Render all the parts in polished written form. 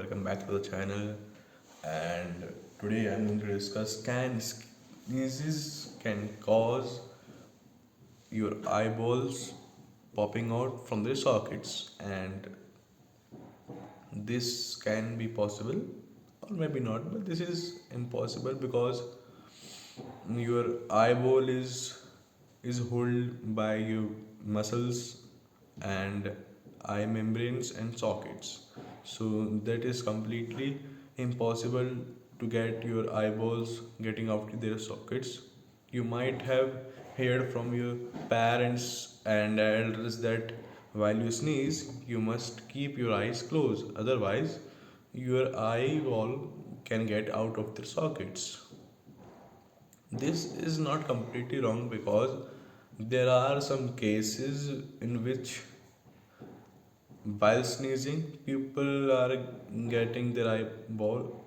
welcome back to the channel. And today I'm going to discuss can sneezes can cause your eyeballs popping out from their sockets, and this can be possible or maybe not, but this is impossible because your eyeball is held by your muscles and eye membranes and sockets, so that is completely impossible to get your eyeballs getting out of their sockets. You might have heard from your parents and elders that while you sneeze you must keep your eyes closed, otherwise your eyeball can get out of their sockets. This is not completely wrong because there are some cases in which while sneezing people are getting their eyeball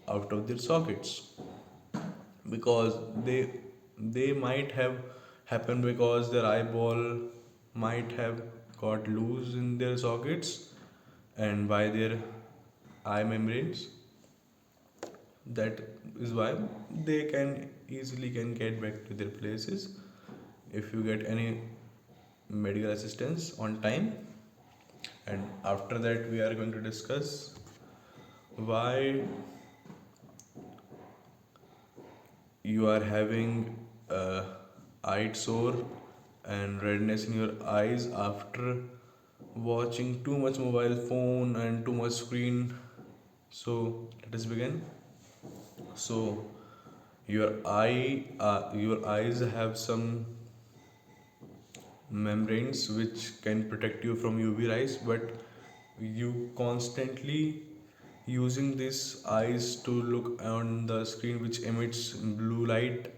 out of their sockets because they might have happened because their eyeball might have got loose in their sockets and by their eye membranes. That is why they can easily can get back to their places if you get any medical assistance on time. And after that we are going to discuss why you are having eye sore and redness in your eyes after watching too much mobile phone and too much screen. So let us begin. So your eyes have some membranes which can protect you from UV rays, but you constantly using these eyes to look on the screen which emits blue light,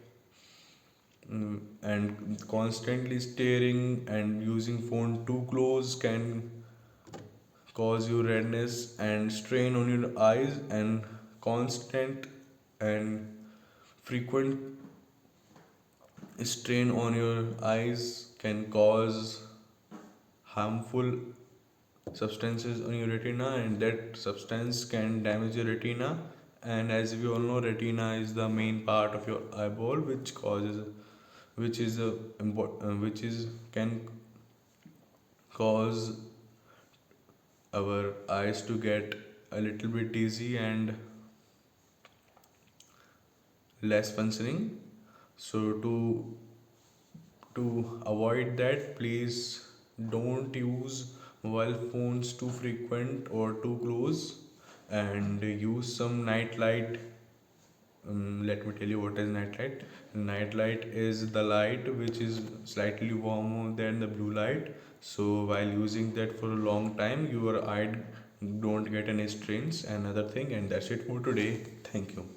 and constantly staring and using phone too close can cause you redness and strain on your eyes, and constant and frequent strain on your eyes can cause harmful substances on your retina, and that substance can damage your retina. And as we all know, retina is the main part of your eyeball which causes which is a which is can cause our eyes to get a little bit dizzy and less functioning. So to avoid that, please don't use mobile phones too frequent or too close, and use some night light. Let me tell you what is night light. Night light is the light which is slightly warmer than the blue light, so while using that for a long time your eye don't get any strains and other thing. And that's it for today. Thank you.